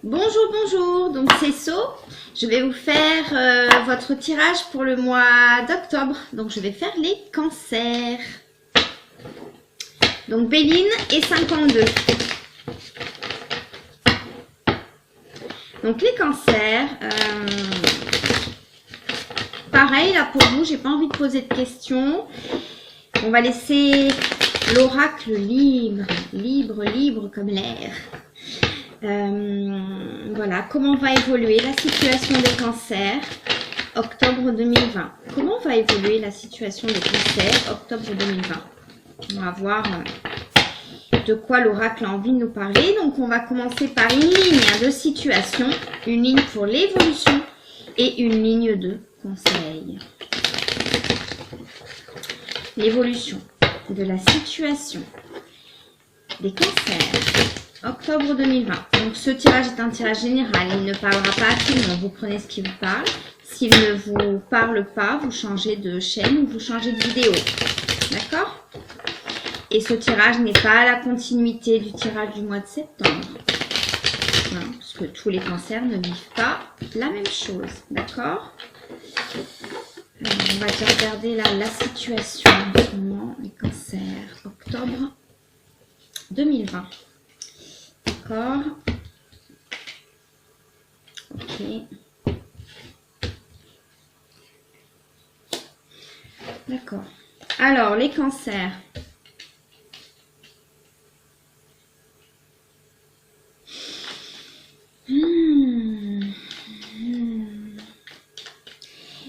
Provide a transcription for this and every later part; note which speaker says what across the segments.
Speaker 1: Bonjour, bonjour, donc c'est So. Je vais vous faire votre tirage pour le mois d'octobre. Donc je vais faire les cancers. Donc Béline et 52. Donc les cancers, pareil là pour vous, j'ai pas envie de poser de questions. On va laisser l'oracle libre, libre comme l'air. Voilà, comment va évoluer la situation des cancers octobre 2020. Comment va évoluer la situation des cancers octobre 2020? On va voir de quoi l'oracle a envie de nous parler. Donc on va commencer par une ligne de situation, une ligne pour l'évolution et une ligne de conseil. L'évolution de la situation des cancers octobre 2020. Donc ce tirage est un tirage général, il ne parlera pas à tout le monde. Vous prenez ce qui vous parle. S'il ne vous parle pas, vous changez de chaîne ou vous changez de vidéo. D'accord? Et ce tirage n'est pas la continuité du tirage du mois de septembre. Voilà, parce que tous les cancers ne vivent pas la même chose. D'accord? On va déjà regarder là la situation en ce moment, les cancers, octobre 2020. D'accord. Ok. D'accord. Alors, les cancers.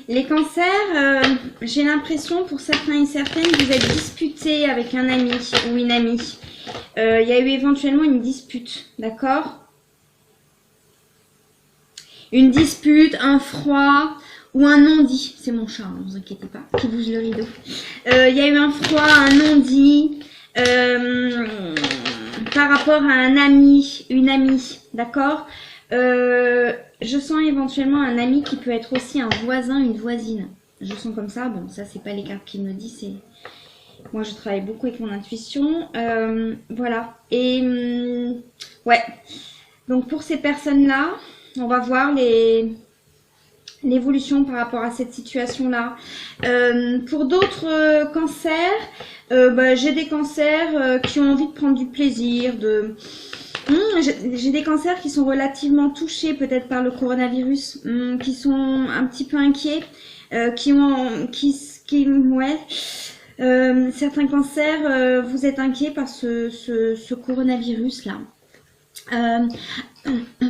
Speaker 1: Les cancers, j'ai l'impression pour certains et certaines que vous êtes disputés avec un ami ou une amie. Il y a eu éventuellement une dispute, d'accord? Une dispute, un froid ou un non-dit. C'est mon chat, ne vous inquiétez pas, qui bouge le rideau. Il y a eu un froid, un non-dit par rapport à un ami, une amie, d'accord? Je sens éventuellement un ami qui peut être aussi un voisin, une voisine. Je sens comme ça. Bon, ça, c'est pas les cartes qui me disent, c'est... Moi, je travaille beaucoup avec mon intuition. Voilà. Et, ouais. Donc, pour ces personnes-là, on va voir l'évolution par rapport à cette situation-là. Pour d'autres cancers, j'ai des cancers qui ont envie de prendre du plaisir, j'ai des cancers qui sont relativement touchés peut-être par le coronavirus, qui sont un petit peu inquiets, certains cancers, vous êtes inquiets par ce coronavirus là.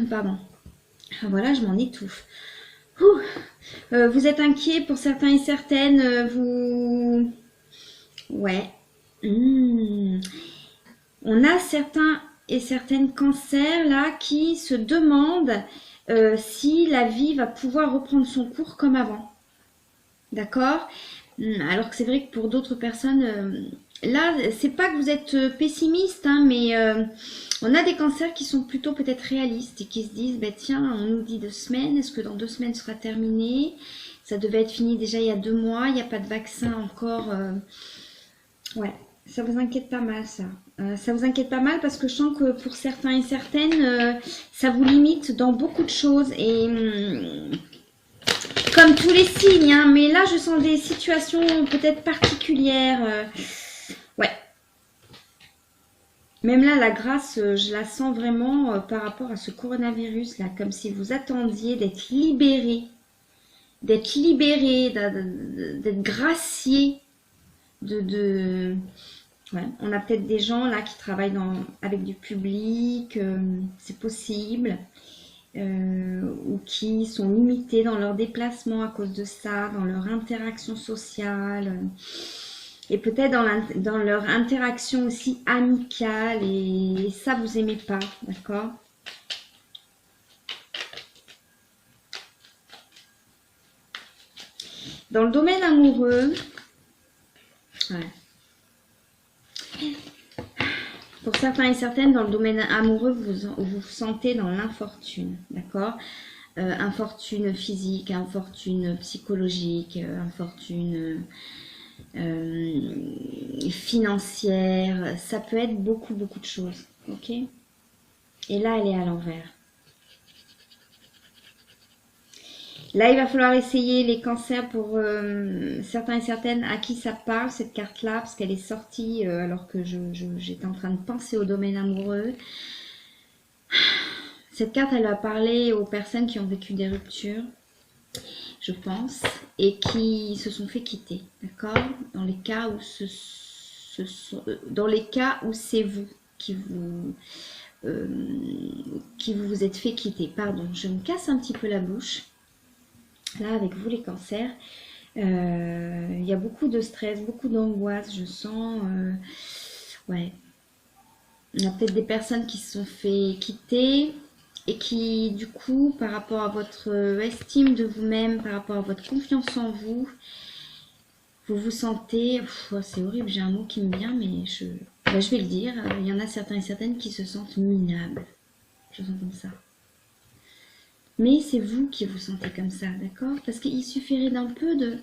Speaker 1: Pardon. Voilà, je m'en étouffe. Vous êtes inquiets pour certains et certaines, vous... Ouais. On a certains et certaines cancers là qui se demandent si la vie va pouvoir reprendre son cours comme avant. D'accord? Alors que c'est vrai que pour d'autres personnes, là, c'est pas que vous êtes pessimiste, hein, mais on a des cancers qui sont plutôt peut-être réalistes et qui se disent, bah, tiens, on nous dit 2 semaines, est-ce que dans 2 semaines ce sera terminé? Ça devait être fini déjà il y a 2 mois, il n'y a pas de vaccin encore. Ouais, ça vous inquiète pas mal ça. Ça vous inquiète pas mal parce que je sens que pour certains et certaines, ça vous limite dans beaucoup de choses et... comme tous les signes, hein, mais là je sens des situations peut-être particulières. Ouais. Même là, la grâce, je la sens vraiment par rapport à ce coronavirus là, comme si vous attendiez d'être libéré, d'être gracié, Ouais. On a peut-être des gens là qui travaillent avec du public, c'est possible. Ou qui sont limités dans leurs déplacements à cause de ça, dans leur interaction sociale et peut-être dans leur interaction aussi amicale et ça vous aimez pas, d'accord? Dans le domaine amoureux, ouais. Pour certains et certaines, dans le domaine amoureux, vous vous sentez dans l'infortune, d'accord? Infortune physique, infortune psychologique, infortune financière. Ça peut être beaucoup de choses, ok? Et là, elle est à l'envers. Là, il va falloir essayer les cancers pour certains et certaines à qui ça parle, cette carte-là, parce qu'elle est sortie alors que j'étais en train de penser au domaine amoureux. Cette carte, elle va parler aux personnes qui ont vécu des ruptures, je pense, et qui se sont fait quitter, d'accord? Dans les cas où dans les cas où c'est vous qui vous êtes fait quitter. Pardon, je me casse un petit peu la bouche. Là, avec vous les cancers, il y a beaucoup de stress, beaucoup d'angoisse, je sens. Ouais. Il y a peut-être des personnes qui se sont fait quitter et qui, du coup, par rapport à votre estime de vous-même, par rapport à votre confiance en vous, vous vous sentez... C'est horrible, j'ai un mot qui me vient, mais je vais le dire. Il y en a certains et certaines qui se sentent minables. Je sens comme ça. Mais c'est vous qui vous sentez comme ça, d'accord? Parce qu'il suffirait d'un peu de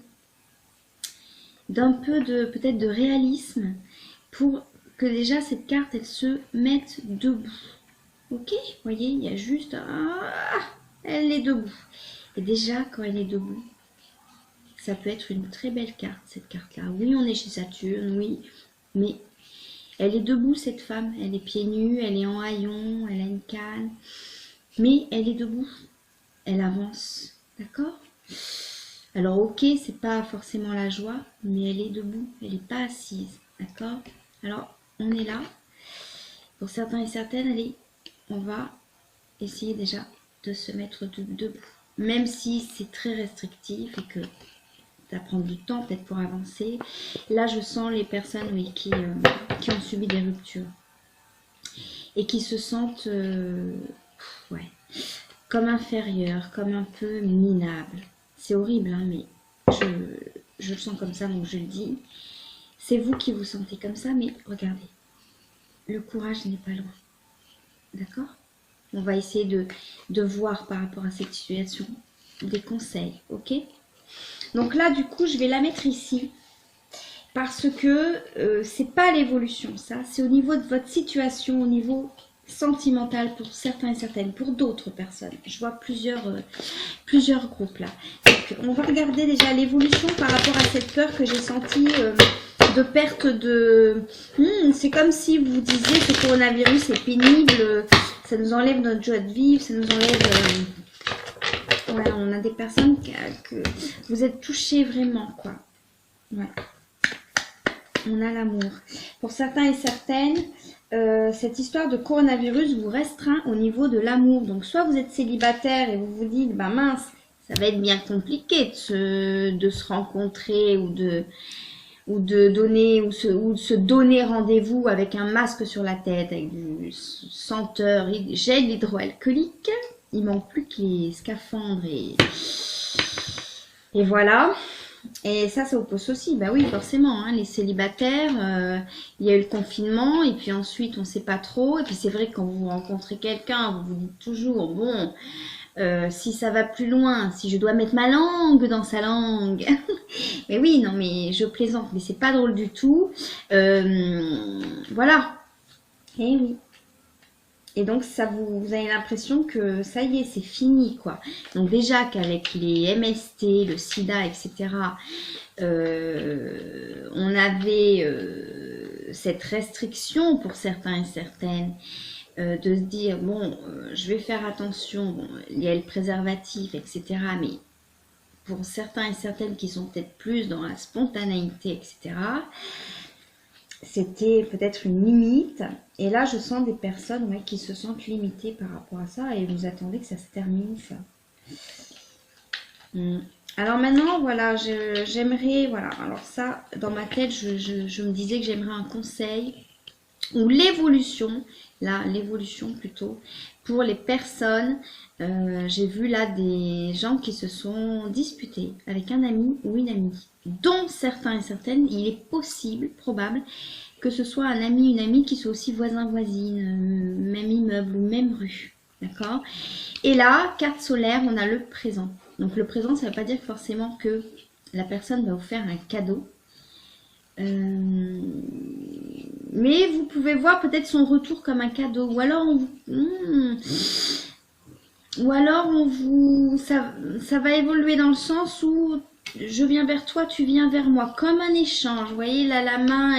Speaker 1: peut-être de réalisme pour que déjà cette carte, elle se mette debout. Ok? Vous voyez, il y a juste... elle est debout. Et déjà, quand elle est debout, ça peut être une très belle carte, cette carte-là. Oui, on est chez Saturne, oui, mais elle est debout, cette femme. Elle est pieds nus, elle est en haillons, elle a une canne. Mais elle est debout. Elle avance, d'accord? Alors ok, c'est pas forcément la joie, mais elle est debout, elle n'est pas assise, d'accord? Alors on est là. Pour certains et certaines, allez, on va essayer déjà de se mettre debout. Même si c'est très restrictif et que ça prend du temps peut-être pour avancer. Là, je sens les personnes, oui, qui ont subi des ruptures et qui se sentent, ouais, comme inférieures, comme un peu minables. C'est horrible, hein, mais je le sens comme ça, donc je le dis. C'est vous qui vous sentez comme ça, mais regardez, le courage n'est pas loin. D'accord? On va essayer de voir par rapport à cette situation des conseils, ok? Donc là, du coup, je vais la mettre ici. Parce que c'est pas l'évolution, ça. C'est au niveau de votre situation, au niveau sentimental pour certains et certaines, pour d'autres personnes. Je vois plusieurs groupes là. Donc, on va regarder déjà l'évolution par rapport à cette peur que j'ai sentie de perte de... c'est comme si vous disiez que ce coronavirus est pénible, ça nous enlève notre joie de vivre, ça nous enlève... Ouais, on a des personnes que vous êtes touchés vraiment, quoi. Ouais. On a l'amour. Pour certains et certaines, cette histoire de coronavirus vous restreint au niveau de l'amour. Donc, soit vous êtes célibataire et vous vous dites, bah mince, ça va être bien compliqué de se rencontrer ou de se donner rendez-vous avec un masque sur la tête, avec du senteur, gel hydroalcoolique. Il manque plus que les scaphandres et voilà. Et ça oppose aussi. Bah oui, forcément, hein, les célibataires, il y a eu le confinement et puis ensuite on sait pas trop. Et puis c'est vrai que quand vous rencontrez quelqu'un, vous vous dites toujours, bon, si ça va plus loin, si je dois mettre ma langue dans sa langue. Mais oui, non, mais je plaisante, mais c'est pas drôle du tout. Voilà. Et oui. Et donc, ça vous avez l'impression que ça y est, c'est fini, quoi. Donc déjà qu'avec les MST, le sida, etc., on avait cette restriction pour certains et certaines de se dire, bon, je vais faire attention, bon, il y a le préservatif, etc., mais pour certains et certaines qui sont peut-être plus dans la spontanéité, etc., c'était peut-être une limite. Et là, je sens des personnes qui se sentent limitées par rapport à ça et vous attendez que ça se termine, ça. Alors maintenant, voilà, j'aimerais, voilà, alors ça, dans ma tête, je me disais que j'aimerais un conseil ou l'évolution, là, l'évolution plutôt, pour les personnes. J'ai vu là des gens qui se sont disputés avec un ami ou une amie, dont certains et certaines, il est possible, probable, que ce soit un ami, une amie qui soit aussi voisin-voisine, même immeuble ou même rue, d'accord? Et là, carte solaire, on a le présent. Donc le présent, ça ne veut pas dire forcément que la personne va vous faire un cadeau. Mais vous pouvez voir peut-être son retour comme un cadeau. Ou alors, Ou alors ça va évoluer dans le sens où je viens vers toi, tu viens vers moi, comme un échange. Vous voyez, là, la main,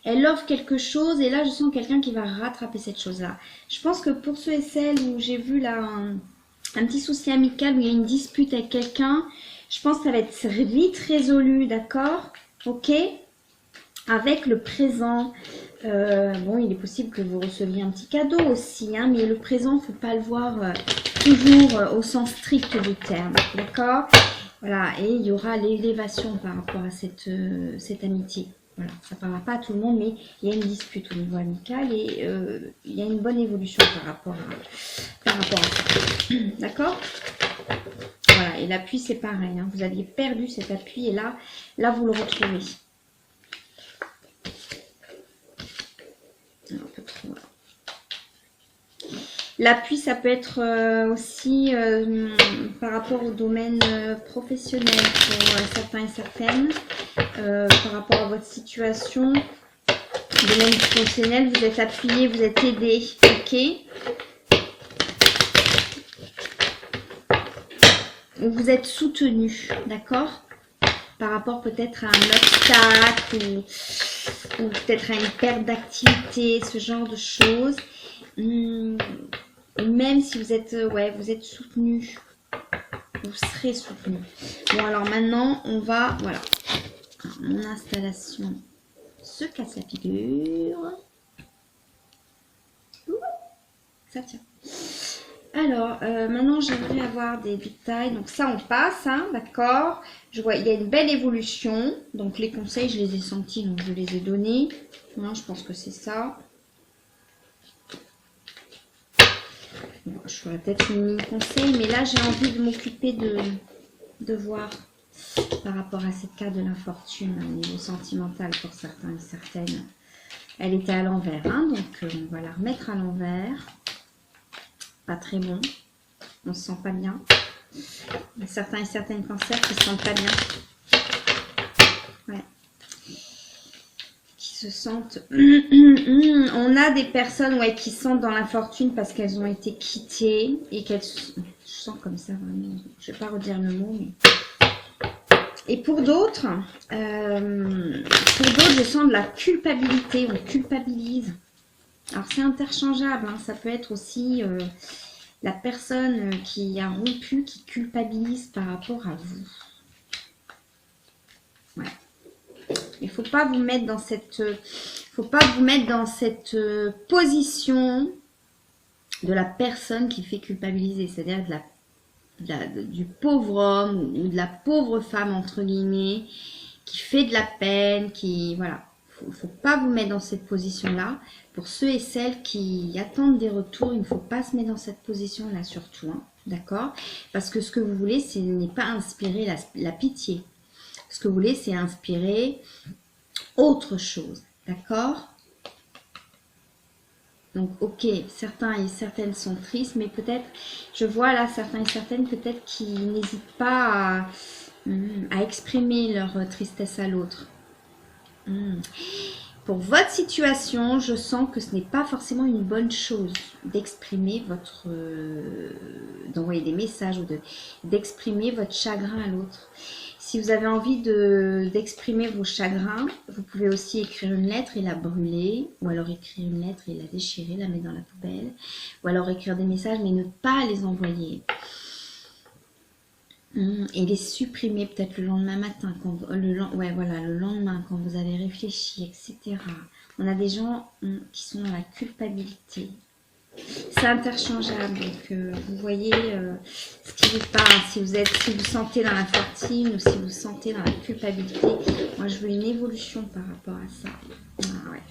Speaker 1: elle offre quelque chose et là, je sens quelqu'un qui va rattraper cette chose-là. Je pense que pour ceux et celles où j'ai vu là un petit souci amical, où il y a une dispute avec quelqu'un, je pense que ça va être vite résolu, d'accord? Ok? Avec le présent. Bon, il est possible que vous receviez un petit cadeau aussi, hein, mais le présent, il ne faut pas le voir toujours au sens strict du terme, d'accord? Voilà, et il y aura l'élévation par rapport à cette amitié. Voilà, ça ne parlera pas à tout le monde, mais il y a une dispute au niveau amical et il y a une bonne évolution par rapport à ça. D'accord? Voilà, et l'appui, c'est pareil, hein, vous aviez perdu cet appui et là vous le retrouvez. Un peu trop. L'appui, ça peut être aussi par rapport au domaine professionnel pour certains et certaines, par rapport à votre situation. Domaine professionnel, vous êtes appuyé, vous êtes aidé, ok? Vous êtes soutenu, d'accord? Par rapport peut-être à un obstacle ou peut-être à une perte d'activité, ce genre de choses. Même si vous êtes, vous êtes soutenu, vous serez soutenu. Bon, alors maintenant, on va, voilà, mon installation se casse la figure. Ça tient. Alors, maintenant, j'aimerais avoir des détails. Donc ça, on passe, hein, d'accord. Je vois, il y a une belle évolution. Donc les conseils, je les ai sentis, donc je les ai donnés. Non, je pense que c'est ça. Bon, je ferai peut-être une mini conseil, mais là, j'ai envie de m'occuper de voir par rapport à cette carte de l'infortune au niveau sentimental pour certains et certaines. Elle était à l'envers, hein, donc on va la remettre à l'envers. Pas très bon. On se sent pas bien. Il y a certains et certaines cancers qui se sentent pas bien. Ouais. Qui se sentent... On a des personnes qui sentent dans l'infortune parce qu'elles ont été quittées et qu'elles... Je sens comme ça vraiment. Je vais pas redire le mot, mais... Et pour d'autres, je sens de la culpabilité. On culpabilise. Alors c'est interchangeable. Hein. Ça peut être aussi... la personne qui a rompu, qui culpabilise par rapport à vous. Ouais. Il ne faut pas vous mettre dans cette, position de la personne qui fait culpabiliser, c'est-à-dire du pauvre homme ou de la pauvre femme entre guillemets qui fait de la peine, qui voilà. Faut pas vous mettre dans cette position-là. Pour ceux et celles qui attendent des retours, il ne faut pas se mettre dans cette position-là surtout. Hein, d'accord? Parce que ce que vous voulez, ce n'est pas inspirer la pitié. Ce que vous voulez, c'est inspirer autre chose. D'accord? Donc, ok, certains et certaines sont tristes, mais peut-être, je vois là certains et certaines peut-être qui n'hésitent pas à exprimer leur tristesse à l'autre. Pour votre situation, je sens que ce n'est pas forcément une bonne chose d'exprimer d'envoyer des messages ou d'exprimer votre chagrin à l'autre. Si vous avez envie d'exprimer vos chagrins, vous pouvez aussi écrire une lettre et la brûler, ou alors écrire une lettre et la déchirer, la mettre dans la poubelle, ou alors écrire des messages mais ne pas les envoyer. Et les supprimer peut-être le lendemain matin, le lendemain quand vous avez réfléchi, etc. On a des gens qui sont dans la culpabilité. C'est interchangeable, donc vous voyez ce qui vous parle, si vous sentez dans la fortune ou si vous sentez dans la culpabilité. Moi, je veux une évolution par rapport à ça. Ah, ouais.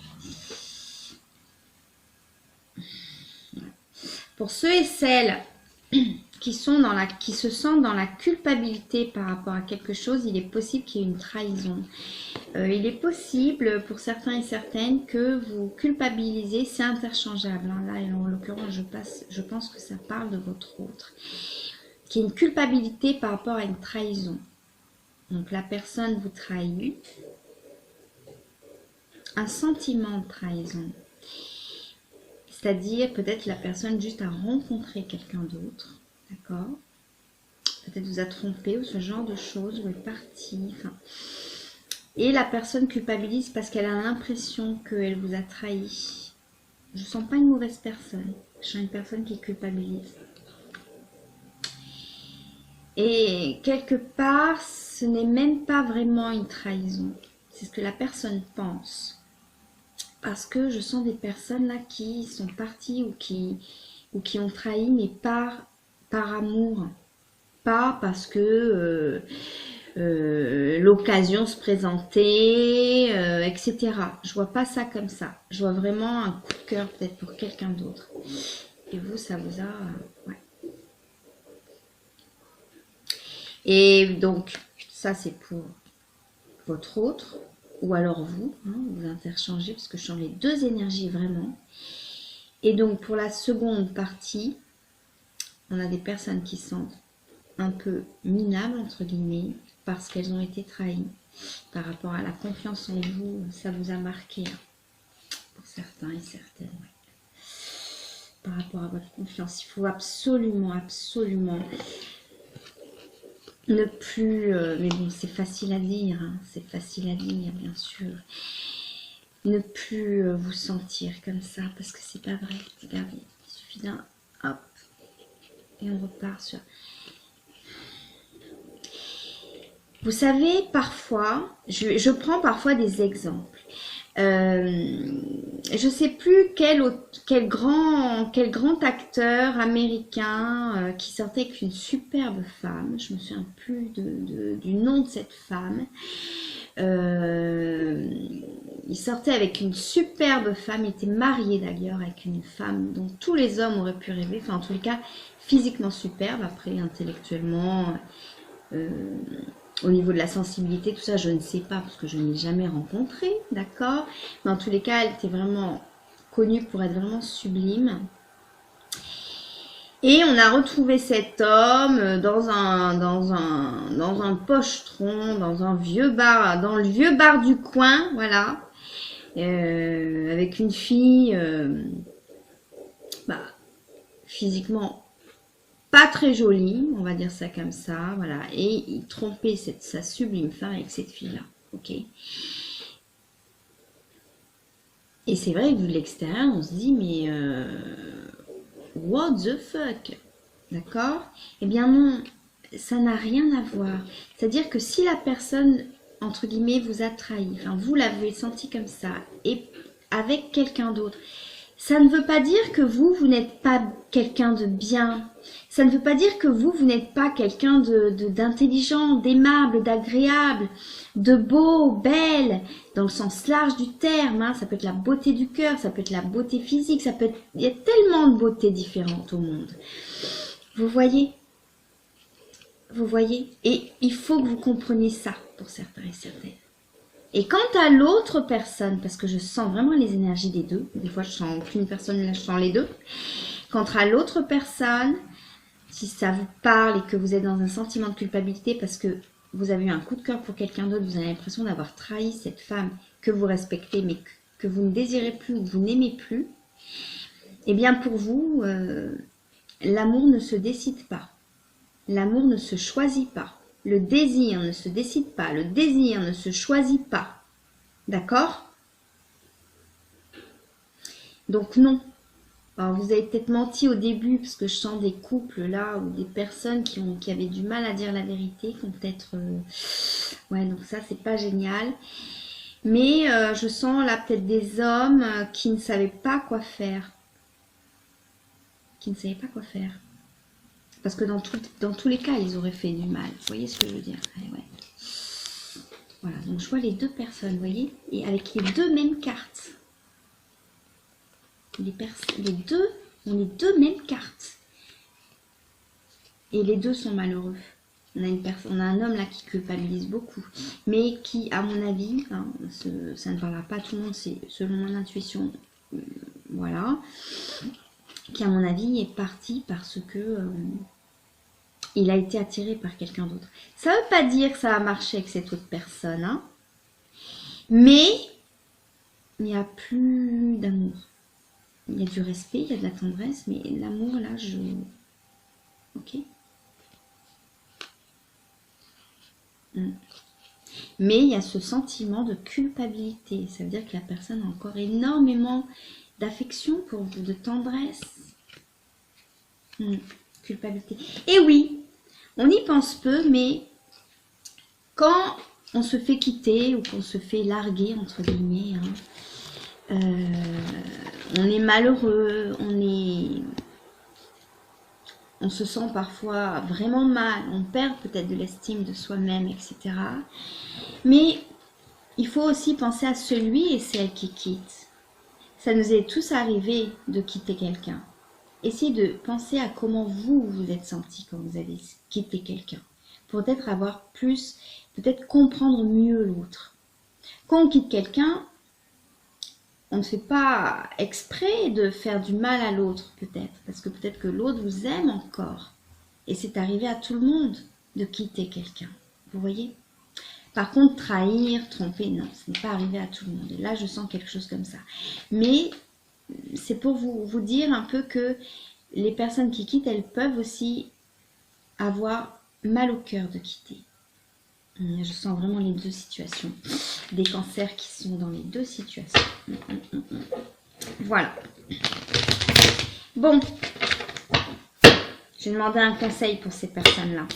Speaker 1: Pour ceux et celles qui se sentent dans la culpabilité par rapport à quelque chose, il est possible qu'il y ait une trahison. Il est possible pour certains et certaines que vous culpabilisez, c'est interchangeable. Hein. Là, en l'occurrence, je pense que ça parle de votre autre. Qu'il y ait une culpabilité par rapport à une trahison. Donc la personne vous trahit. Un sentiment de trahison. C'est-à-dire peut-être la personne juste a rencontré quelqu'un d'autre. d'accord? Peut-être vous a trompé ou ce genre de choses, ou est parti. Enfin. Et la personne culpabilise parce qu'elle a l'impression qu'elle vous a trahi. Je ne sens pas une mauvaise personne. Je sens une personne qui culpabilise. Et quelque part, ce n'est même pas vraiment une trahison. C'est ce que la personne pense. Parce que je sens des personnes là qui sont parties ou qui ont trahi, mais par amour. Pas parce que l'occasion se présentait, etc. Je vois pas ça comme ça. Je vois vraiment un coup de cœur peut-être pour quelqu'un d'autre. Et vous, ça vous a... ouais. Et donc, ça c'est pour votre autre, ou alors vous, hein, vous interchangez, parce que je sens les deux énergies vraiment. Et donc, pour la seconde partie, on a des personnes qui se sentent un peu minables, entre guillemets, parce qu'elles ont été trahies. Par rapport à la confiance en vous, ça vous a marqué, hein, pour certains et certaines. Ouais. Par rapport à votre confiance, il faut absolument, absolument ne plus... mais bon, c'est facile à dire, hein, c'est facile à dire, bien sûr. Ne plus vous sentir comme ça, parce que c'est pas vrai. Regardez, il suffit d'un hop, et on repart sur... Vous savez, parfois, je prends parfois des exemples. Je ne sais plus quel grand acteur américain qui sortait avec une superbe femme. Je me souviens plus du nom de cette femme. Il sortait avec une superbe femme. Il était marié d'ailleurs avec une femme dont tous les hommes auraient pu rêver. Enfin, en tous les cas, physiquement superbe. Après, intellectuellement... au niveau de la sensibilité, tout ça, je ne sais pas parce que je ne l'ai jamais rencontrée, d'accord? Mais en tous les cas, elle était vraiment connue pour être vraiment sublime. Et on a retrouvé cet homme dans un pochetron, dans un vieux bar, dans le vieux bar du coin, voilà, avec une fille, physiquement pas très jolie, on va dire ça comme ça, voilà, et il trompait sa sublime femme avec cette fille-là, ok. Et c'est vrai que vu de l'extérieur, on se dit, mais what the fuck, d'accord? Eh bien non, ça n'a rien à voir. C'est-à-dire que si la personne, entre guillemets, vous a trahi, enfin vous l'avez senti comme ça, et avec quelqu'un d'autre, ça ne veut pas dire que vous n'êtes pas quelqu'un de bien. Ça ne veut pas dire que vous n'êtes pas quelqu'un d'intelligent, d'aimable, d'agréable, de beau, belle, dans le sens large du terme. Hein. Ça peut être la beauté du cœur, ça peut être la beauté physique, ça peut être... Il y a tellement de beautés différentes au monde. Vous voyez? Vous voyez? Et il faut que vous compreniez ça pour certains et certaines. Et quant à l'autre personne, parce que je sens vraiment les énergies des deux, des fois je sens qu'une personne, là je sens les deux. Quant à l'autre personne, si ça vous parle et que vous êtes dans un sentiment de culpabilité parce que vous avez eu un coup de cœur pour quelqu'un d'autre, vous avez l'impression d'avoir trahi cette femme que vous respectez mais que vous ne désirez plus ou que vous n'aimez plus, eh bien pour vous, l'amour ne se décide pas. L'amour ne se choisit pas. Le désir ne se décide pas, le désir ne se choisit pas. D'accord? Donc non. Alors vous avez peut-être menti au début, parce que je sens des couples là, ou des personnes qui avaient du mal à dire la vérité, qui ont peut-être... Ouais, donc ça c'est pas génial. Mais je sens là peut-être des hommes qui ne savaient pas quoi faire. Qui ne savaient pas quoi faire. Parce que dans tous les cas, ils auraient fait du mal. Vous voyez ce que je veux dire? Ouais. Voilà, donc je vois les deux personnes, vous voyez? Et avec les deux mêmes cartes. Les deux ont les deux mêmes cartes. Et les deux sont malheureux. On a un homme là qui culpabilise beaucoup. Mais qui, à mon avis, hein, ça ne parlera pas à tout le monde, c'est selon mon intuition, voilà. Qui, à mon avis, est parti parce que... il a été attiré par quelqu'un d'autre. Ça ne veut pas dire que ça va marcher avec cette autre personne. Hein, mais il n'y a plus d'amour. Il y a du respect, il y a de la tendresse, mais l'amour, là, Ok. Mais il y a ce sentiment de culpabilité. Ça veut dire que la personne a encore énormément d'affection pour vous, de tendresse. Culpabilité. Et oui, on y pense peu, mais quand on se fait quitter ou qu'on se fait larguer, entre guillemets, on est malheureux, on se sent parfois vraiment mal, on perd peut-être de l'estime de soi-même, etc. Mais il faut aussi penser à celui et celle qui quitte. Ça nous est tous arrivé de quitter quelqu'un. Essayez de penser à comment vous vous êtes senti quand vous avez quitté quelqu'un. Pour peut-être avoir plus, peut-être comprendre mieux l'autre. Quand on quitte quelqu'un, on ne fait pas exprès de faire du mal à l'autre peut-être. Parce que peut-être que l'autre vous aime encore. Et c'est arrivé à tout le monde de quitter quelqu'un. Vous voyez ? Par contre, trahir, tromper, non, ce n'est pas arrivé à tout le monde. Et là, je sens quelque chose comme ça. Mais c'est pour vous dire un peu que les personnes qui quittent, elles peuvent aussi avoir mal au cœur de quitter. Je sens vraiment les deux situations. Des cancers qui sont dans les deux situations. Voilà. Bon. Je vais demander un conseil pour ces personnes-là.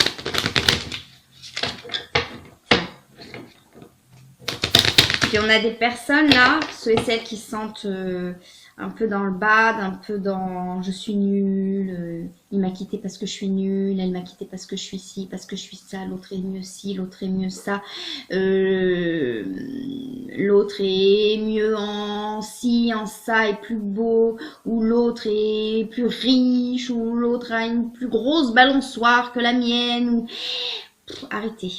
Speaker 1: Puis on a des personnes là, ceux et celles qui se sentent un peu dans le bad, un peu dans je suis nulle, il m'a quitté parce que je suis nulle, elle m'a quitté parce que je suis ci, parce que je suis ça, l'autre est mieux ci, l'autre est mieux ça, l'autre est mieux en ci, en ça, est plus beau, ou l'autre est plus riche, ou l'autre a une plus grosse balançoire que la mienne, ou... arrêtez.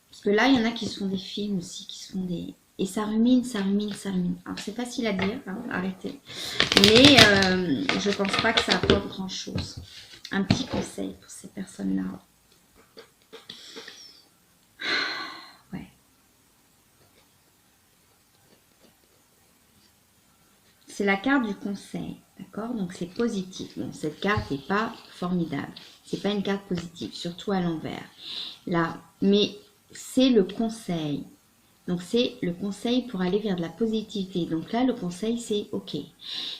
Speaker 1: Parce que là, il y en a qui se font des films aussi, qui se font des... Et ça rumine, ça rumine, ça rumine. Alors, c'est facile à dire, hein, arrêtez. Mais je pense pas que ça apporte grand-chose. Un petit conseil pour ces personnes-là. Ouais. C'est la carte du conseil, d'accord? Donc, c'est positif. Bon, cette carte n'est pas formidable. C'est pas une carte positive, surtout à l'envers. Là, mais c'est le conseil. Donc, c'est le conseil pour aller vers de la positivité. Donc là, le conseil, c'est OK.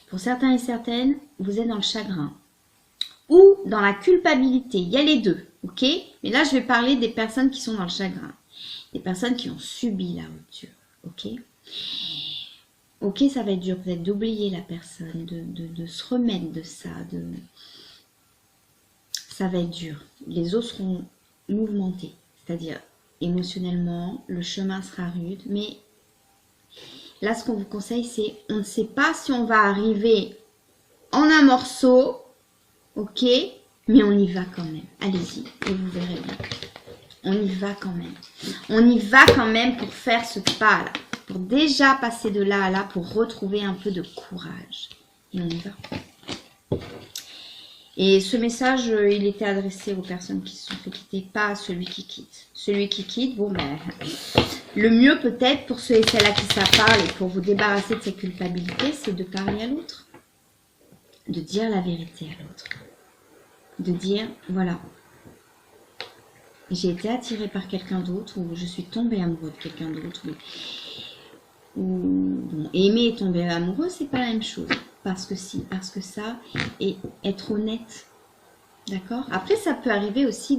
Speaker 1: Pour certains et certaines, vous êtes dans le chagrin ou dans la culpabilité. Il y a les deux, OK? Mais là, je vais parler des personnes qui sont dans le chagrin. Des personnes qui ont subi la rupture, OK? OK, ça va être dur peut-être d'oublier la personne, de se remettre de ça. Ça va être dur. Les os seront mouvementés, c'est-à-dire... émotionnellement, le chemin sera rude, mais là, ce qu'on vous conseille, c'est, on ne sait pas si on va arriver en un morceau, ok, mais on y va quand même. Allez-y, et vous verrez bien. On y va quand même. On y va quand même pour faire ce pas-là, pour déjà passer de là à là, pour retrouver un peu de courage. Et on y va. Et ce message, il était adressé aux personnes qui se sont fait quitter, pas à celui qui quitte. Celui qui quitte, bon ben, le mieux peut-être pour ceux et celles à qui ça parle et pour vous débarrasser de ces culpabilités, c'est de parler à l'autre. De dire la vérité à l'autre. De dire, voilà, j'ai été attirée par quelqu'un d'autre ou je suis tombée amoureux de quelqu'un d'autre. Ou bon, aimer et tomber amoureux, c'est pas la même chose. Parce que si, parce que ça, et être honnête, d'accord? Après, ça peut arriver aussi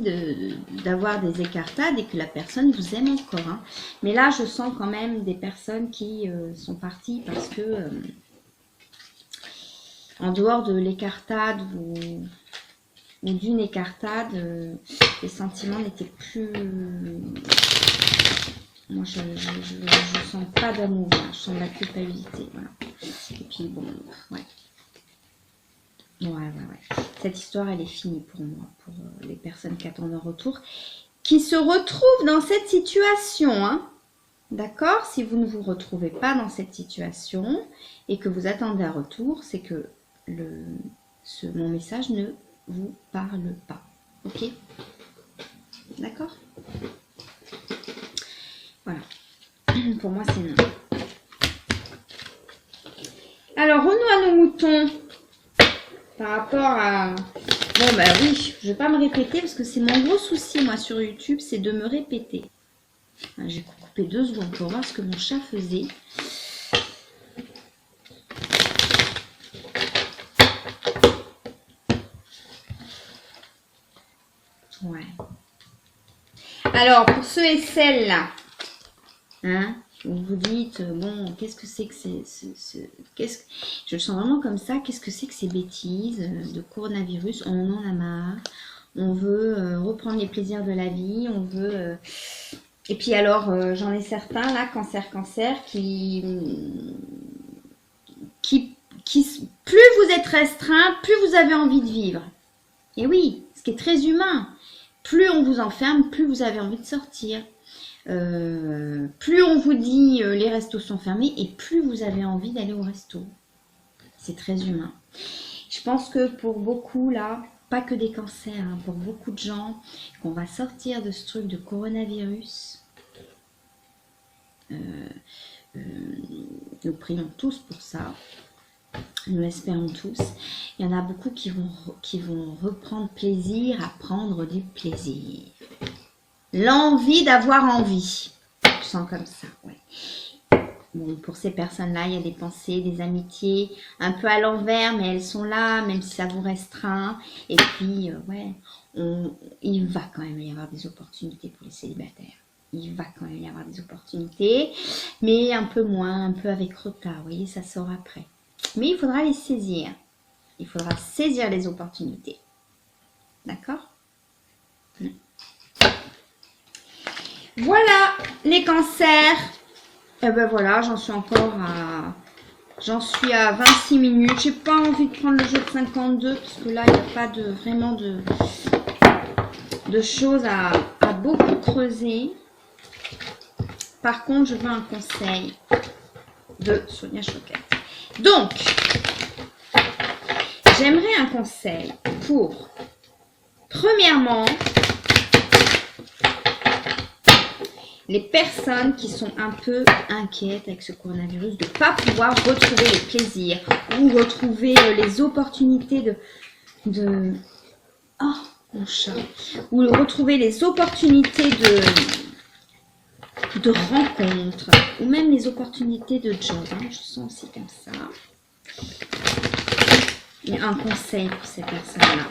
Speaker 1: d'avoir des écartades et que la personne vous aime encore, hein. Mais là, je sens quand même des personnes qui sont parties parce que, en dehors de l'écartade ou d'une écartade, les sentiments n'étaient plus... Moi, je sens pas d'amour, je sens de la culpabilité, voilà. Et puis, bon, ouais. Ouais. Cette histoire, elle est finie pour moi, pour les personnes qui attendent un retour, qui se retrouvent dans cette situation, hein. D'accord? Si vous ne vous retrouvez pas dans cette situation et que vous attendez un retour, c'est que mon message ne vous parle pas. Ok? D'accord? Voilà. Pour moi, c'est non. Alors, revenons à nos moutons. Par rapport à... Bon, bah oui, je ne vais pas me répéter parce que c'est mon gros souci, moi, sur YouTube, c'est de me répéter. J'ai coupé 2 secondes pour voir ce que mon chat faisait. Ouais. Alors, pour ceux et celles là, hein, vous vous dites, bon, qu'est-ce que c'est que je le sens vraiment comme ça, qu'est-ce que c'est que ces bêtises de coronavirus? On en a marre, on veut reprendre les plaisirs de la vie, on veut... Et puis alors, j'en ai certains là, cancer, qui... Plus vous êtes restreint, plus vous avez envie de vivre. Et oui, ce qui est très humain. Plus on vous enferme, plus vous avez envie de sortir. Plus on vous dit les restos sont fermés et plus vous avez envie d'aller au resto. C'est très humain. Je pense que pour beaucoup là, pas que des cancers, hein, pour beaucoup de gens, qu'on va sortir de ce truc de coronavirus. Nous prions tous pour ça. Nous l'espérons tous. Il y en a beaucoup qui vont reprendre plaisir à prendre du plaisir. L'envie d'avoir envie. Je sens comme ça, ouais. Bon, pour ces personnes-là, il y a des pensées, des amitiés un peu à l'envers, mais elles sont là, même si ça vous restreint. Et puis, ouais, il va quand même y avoir des opportunités pour les célibataires. Il va quand même y avoir des opportunités, mais un peu moins, un peu avec retard. Vous voyez, ça sort après. Mais il faudra les saisir. Il faudra saisir les opportunités. D'accord ? Voilà les cancers. Et ben voilà, j'en suis encore à... J'en suis à 26 minutes. J'ai pas envie de prendre le jeu de 52 parce que là, il n'y a pas vraiment de choses à beaucoup creuser. Par contre, je veux un conseil de Sonia Choquette. Donc, j'aimerais un conseil pour, premièrement, les personnes qui sont un peu inquiètes avec ce coronavirus, de ne pas pouvoir retrouver les plaisirs ou retrouver les opportunités de... Oh, mon chat. Ou retrouver les opportunités de rencontres ou même les opportunités de job. Hein. Je sens aussi comme ça. Il y a un conseil pour ces personnes-là.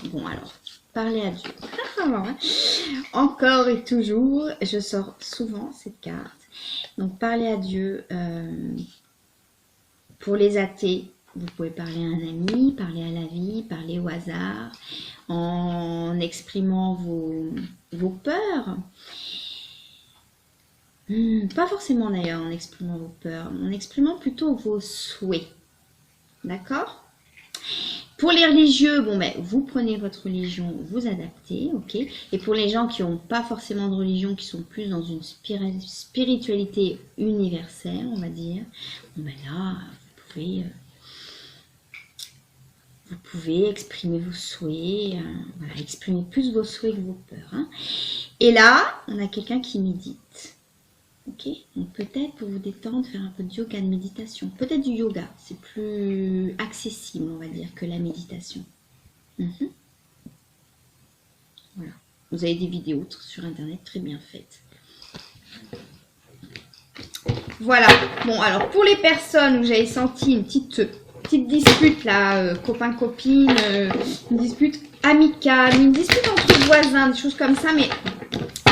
Speaker 1: Bon, alors, parlez à Dieu. Encore et toujours, je sors souvent cette carte. Donc, parlez à Dieu. Pour les athées, vous pouvez parler à un ami, parler à la vie, parler au hasard, en exprimant vos peurs. Pas forcément d'ailleurs en exprimant vos peurs, en exprimant plutôt vos souhaits. D'accord ? Pour les religieux, bon ben, vous prenez votre religion, vous adaptez, ok. Et pour les gens qui n'ont pas forcément de religion, qui sont plus dans une spiritualité universelle, on va dire, bon ben là, vous pouvez exprimer vos souhaits, voilà, exprimer plus vos souhaits que vos peurs. Hein. Et là, on a quelqu'un qui médite. Ok, donc peut-être pour vous détendre, faire un peu de yoga, de méditation. Peut-être du yoga, c'est plus accessible, on va dire, que la méditation. Voilà, vous avez des vidéos sur internet très bien faites. Voilà, bon alors pour les personnes où j'avais senti une petite dispute là, copain-copine, une dispute amicale, une dispute entre voisins, des choses comme ça, mais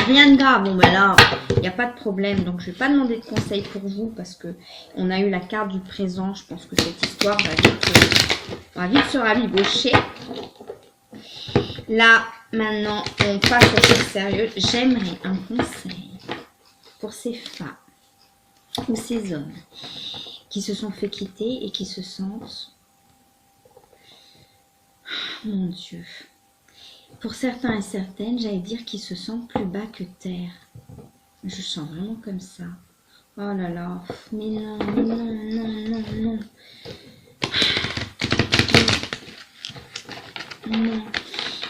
Speaker 1: rien de grave. Bon ben là, il n'y a pas de problème, donc je ne vais pas demander de conseils pour vous parce que on a eu la carte du présent. Je pense que cette histoire va vite se rabibocher. Là, maintenant, on passe aux choses sérieuses. J'aimerais un conseil pour ces femmes ou ces hommes qui se sont fait quitter et qui se sentent... Mon Dieu. Pour certains et certaines, j'allais dire qu'ils se sentent plus bas que terre. Je sens vraiment comme ça. Oh là là. Mais non, mais non, non, non, non. Non.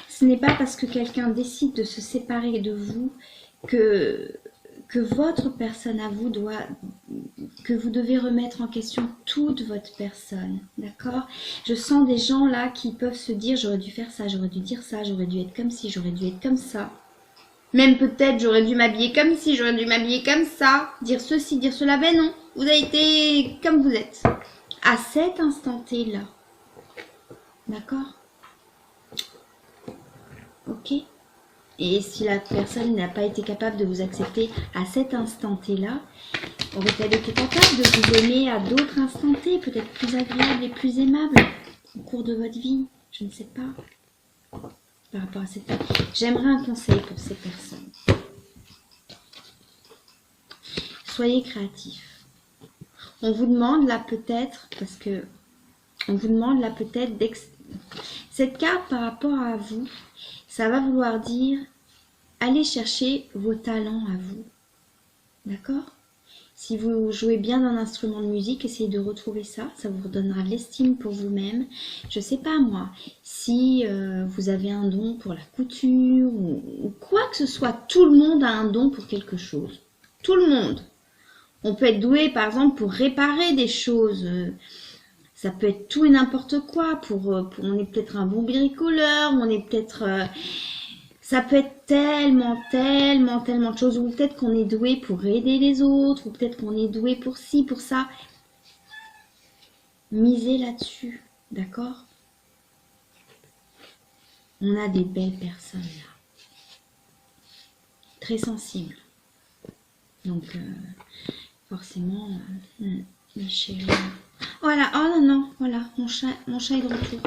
Speaker 1: Ce n'est pas parce que quelqu'un décide de se séparer de vous que votre personne à vous que vous devez remettre en question toute votre personne, d'accord? Je sens des gens là qui peuvent se dire j'aurais dû faire ça, j'aurais dû dire ça, j'aurais dû être comme ci, j'aurais dû être comme ça. Même peut-être j'aurais dû m'habiller comme ci, j'aurais dû m'habiller comme ça, dire ceci, dire cela. Ben non, vous avez été comme vous êtes. À cet instant T là. D'accord? Ok? Et si la personne n'a pas été capable de vous accepter à cet instant T là, aurait-elle été capable de vous aimer à d'autres instants T, peut-être plus agréables et plus aimables au cours de votre vie? Je ne sais pas. Par rapport à cette personne. J'aimerais un conseil pour ces personnes. Soyez créatifs. On vous demande là peut-être, parce que on vous demande là peut-être cette carte par rapport à vous, ça va vouloir dire allez chercher vos talents à vous. D'accord? Si vous jouez bien d'un instrument de musique, essayez de retrouver ça. Ça vous redonnera de l'estime pour vous-même. Je sais pas moi, si vous avez un don pour la couture ou quoi que ce soit, tout le monde a un don pour quelque chose. Tout le monde. On peut être doué par exemple pour réparer des choses. Ça peut être tout et n'importe quoi. On est peut-être un bon bricoleur, on est peut-être... ça peut être tellement de choses. Ou peut-être qu'on est doué pour aider les autres. Ou peut-être qu'on est doué pour ci, pour ça. Misez là-dessus. D'accord? On a des belles personnes là. Très sensibles. Donc, forcément, mes chéris. Voilà. Oh non, non. Voilà. Mon chat est de retour.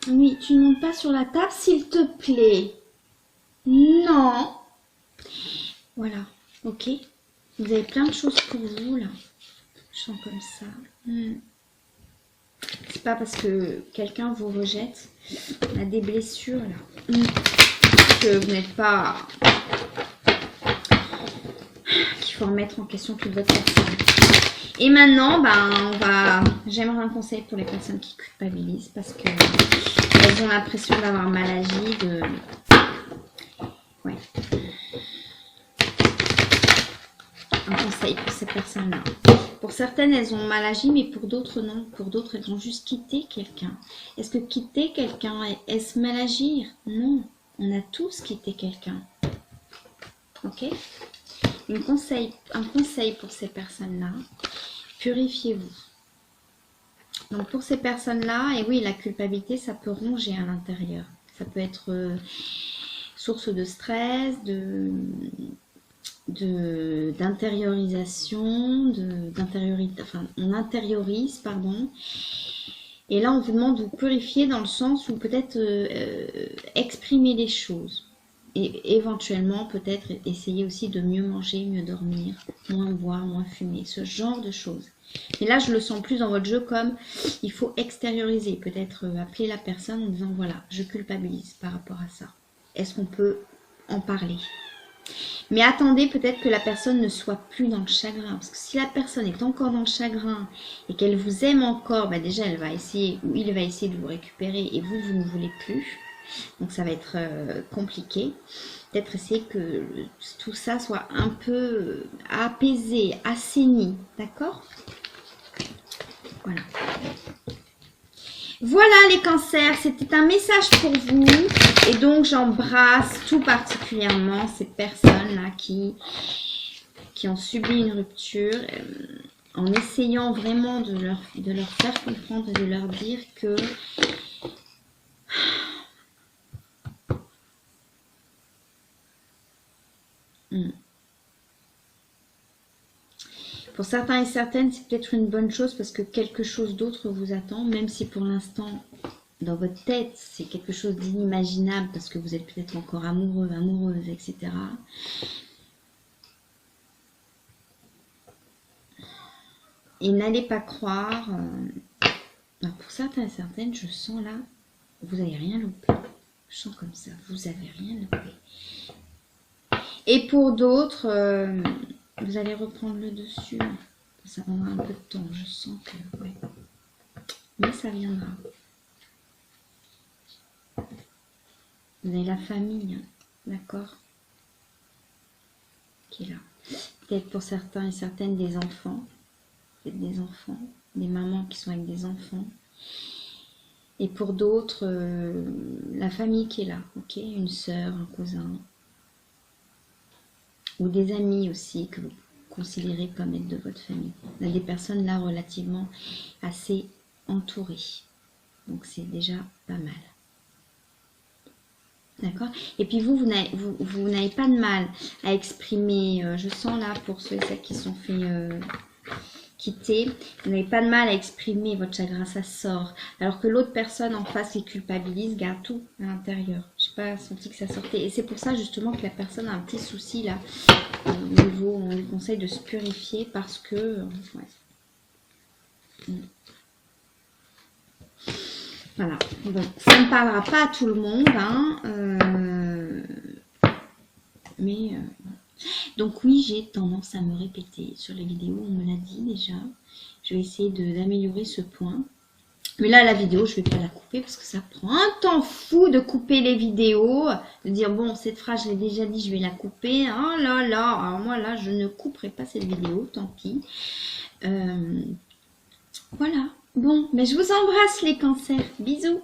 Speaker 1: Oui, tu ne montes pas sur la table, s'il te plaît. Non. Voilà, ok. Vous avez plein de choses pour vous, là. Je sens comme ça. C'est pas parce que quelqu'un vous rejette. On a des blessures, là. Que vous n'êtes pas... qu'il faut remettre en question toute votre personne. Et maintenant, j'aimerais un conseil pour les personnes qui culpabilisent parce que elles ont l'impression d'avoir mal agi, Ouais. Un conseil pour ces personnes-là. Pour certaines, elles ont mal agi, mais pour d'autres, non. Pour d'autres, elles ont juste quitté quelqu'un. Est-ce que quitter quelqu'un, est-ce mal agir? Non. On a tous quitté quelqu'un. Ok? Un conseil pour ces personnes-là. Purifiez-vous. Donc pour ces personnes-là, et oui, la culpabilité, ça peut ronger à l'intérieur. Ça peut être source de stress, d'intériorisation, on intériorise, pardon. Et là, on vous demande de vous purifier dans le sens où peut-être exprimer les choses. Et éventuellement, peut-être essayer aussi de mieux manger, mieux dormir, moins boire, moins fumer, ce genre de choses. Mais là, je le sens plus dans votre jeu comme il faut extérioriser. Peut-être appeler la personne en disant voilà, je culpabilise par rapport à ça. Est-ce qu'on peut en parler? Mais attendez peut-être que la personne ne soit plus dans le chagrin. Parce que si la personne est encore dans le chagrin et qu'elle vous aime encore, déjà elle va essayer ou il va essayer de vous récupérer et vous ne voulez plus. Donc ça va être compliqué. Peut-être essayer que tout ça soit un peu apaisé, assaini. D'accord? Voilà. Voilà les cancers, c'était un message pour vous. Et donc j'embrasse tout particulièrement ces personnes-là qui ont subi une rupture. En essayant vraiment de leur faire comprendre et de leur dire que... Pour certains et certaines, c'est peut-être une bonne chose parce que quelque chose d'autre vous attend, même si pour l'instant, dans votre tête, c'est quelque chose d'inimaginable parce que vous êtes peut-être encore amoureux, amoureuse, etc. Et n'allez pas croire... pour certains et certaines, je sens là, vous n'avez rien loupé. Je sens comme ça, vous n'avez rien loupé. Et pour d'autres... vous allez reprendre le dessus. Ça prendra un peu de temps. Je sens que... Ouais. Mais ça viendra. Vous avez la famille. Hein, d'accord? Qui est là. Peut-être pour certains et certaines des enfants. Peut-être des enfants. Des mamans qui sont avec des enfants. Et pour d'autres, la famille qui est là. Ok? Une sœur, un cousin. ou des amis aussi que vous considérez comme être de votre famille. On a des personnes là relativement assez entourées. Donc c'est déjà pas mal. D'accord. Et puis vous n'avez pas de mal à exprimer, je sens là pour ceux et celles qui sont fait quitter, vous n'avez pas de mal à exprimer votre chagrin, ça sort. Alors que l'autre personne en face qui culpabilise, garde tout à l'intérieur. Je n'ai pas senti que ça sortait. Et c'est pour ça justement que la personne a un petit souci là. Au niveau, on lui conseille de se purifier parce que... ouais. Voilà, bon, ça ne parlera pas à tout le monde, hein, donc oui, j'ai tendance à me répéter sur les vidéos, on me l'a dit déjà. Je vais essayer d'améliorer ce point. Mais là, la vidéo, je ne vais pas la couper parce que ça prend un temps fou de couper les vidéos. De dire, bon, cette phrase, je l'ai déjà dit, je vais la couper. Oh là là, alors moi là, je ne couperai pas cette vidéo, tant pis. Voilà. Bon, mais je vous embrasse les cancers. Bisous.